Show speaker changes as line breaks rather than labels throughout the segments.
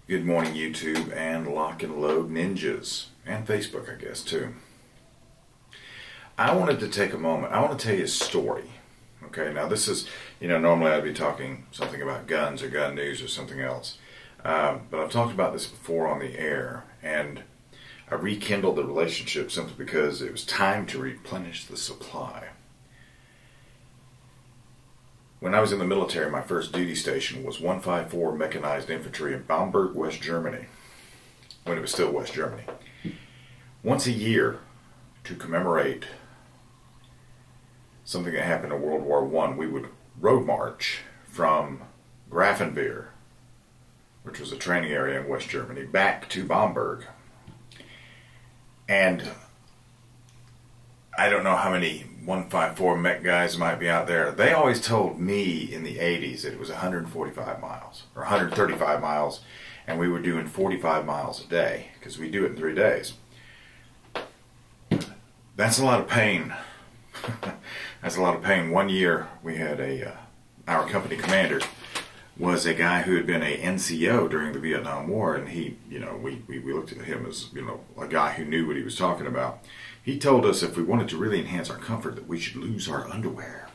Good morning, YouTube and Lock and Load Ninjas, and Facebook, I guess, too. I wanted to take a moment. I want to tell you a story. Okay, now this is, normally I'd be talking something about guns or gun news or something else. But I've talked about this before on the air, and I rekindled the relationship simply because it was time to replenish the supply. When I was in the military, my first duty station was 154 Mechanized Infantry in Bamberg, West Germany, when it was still West Germany. Once a year, to commemorate something that happened in World War I, we would road march from Grafenwehr, which was a training area in West Germany, back to Bamberg. And I don't know how many 154 Mech guys might be out there. They always told me in the 80s that it was 145 miles or 135 miles, and we were doing 45 miles a day because we do it in 3 days. That's a lot of pain. That's a lot of pain. One year we had our company commander was a guy who had been a NCO during the Vietnam War, and he, we looked at him as, a guy who knew what he was talking about. He told us if we wanted to really enhance our comfort that we should lose our underwear.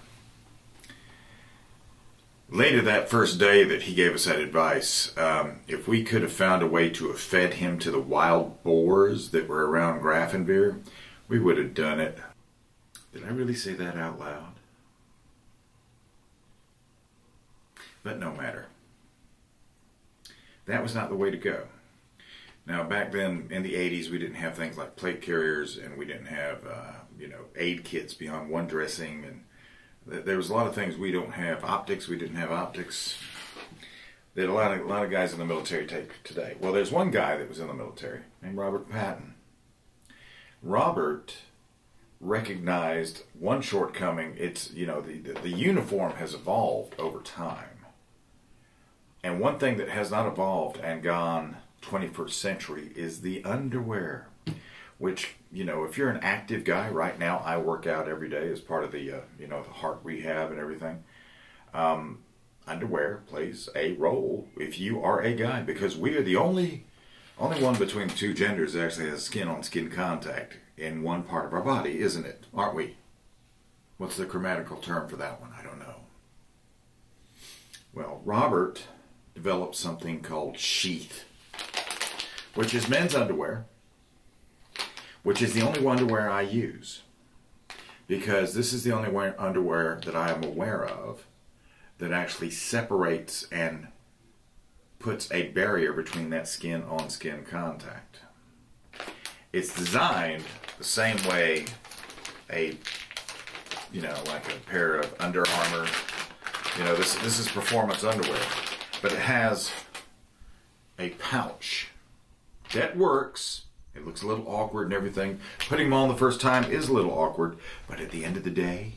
Later that first day that he gave us that advice, if we could have found a way to have fed him to the wild boars that were around Grafenwehr, we would have done it. Did I really say that out loud? But no matter. That was not the way to go. Now, back then, in the 80s, we didn't have things like plate carriers, and we didn't have, aid kits beyond one dressing, and there was a lot of things we don't have. Optics, we didn't have optics that a lot of guys in the military take today. Well, there's one guy that was in the military named Robert Patton. Robert recognized one shortcoming. It's, the uniform has evolved over time. And one thing that has not evolved and gone 21st century is the underwear, which, if you're an active guy right now, I work out every day as part of the, the heart rehab and everything. Underwear plays a role if you are a guy, because we are the only one between the two genders that actually has skin-on-skin contact in one part of our body, isn't it? Aren't we? What's the grammatical term for that one? I don't know. Well, Robert developed something called Sheath, which is men's underwear, which is the only underwear I use, because this is the only underwear that I am aware of that actually separates and puts a barrier between that skin-on-skin contact. It's designed the same way like a pair of Under Armour, this is performance underwear, but it has a pouch that works. It looks a little awkward and everything. Putting them on the first time is a little awkward, but at the end of the day,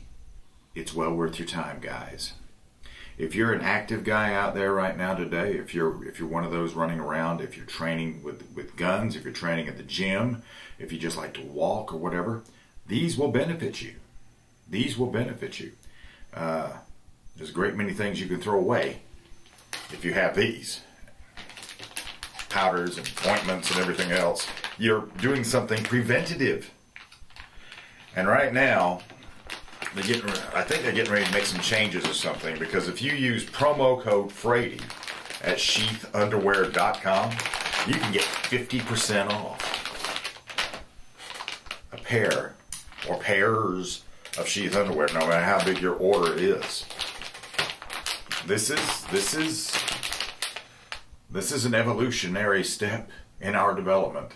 it's well worth your time, guys. If you're an active guy out there right now today, if you're one of those running around, if you're training with guns, if you're training at the gym, if you just like to walk or whatever, these will benefit you. These will benefit you. There's a great many things you can throw away if you have these. Powders and ointments and everything else. You're doing something preventative. And right now, I think they're getting ready to make some changes or something, because if you use promo code Frady at sheathunderwear.com, you can get 50% off a pair or pairs of Sheath underwear, no matter how big your order is. This is an evolutionary step in our development.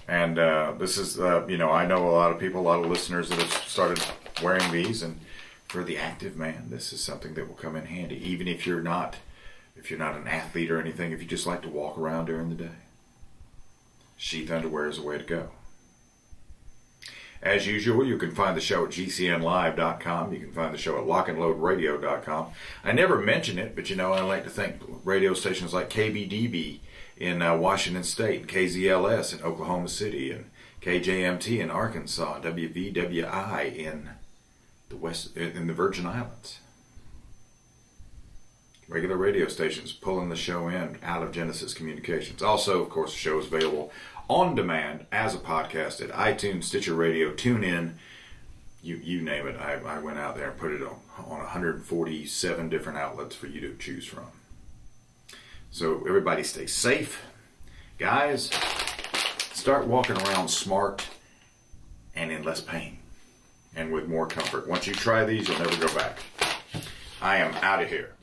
And this is, I know a lot of people, a lot of listeners that have started wearing these, and for the active man, this is something that will come in handy, even if you're not an athlete or anything, if you just like to walk around during the day. Sheath underwear is the way to go. As usual, you can find the show at gcnlive.com. You can find the show at lockandloadradio.com. I never mention it, but I like to thank radio stations like KBDB in Washington State, KZLS in Oklahoma City, and KJMT in Arkansas, WVWI in the Virgin Islands. regular radio stations pulling the show in out of Genesis Communications. Also, of course, the show is available on demand as a podcast at iTunes, Stitcher Radio, TuneIn, you name it. I went out there and put it on 147 different outlets for you to choose from. So everybody stay safe. Guys, start walking around smart and in less pain and with more comfort. Once you try these, you'll never go back. I am out of here.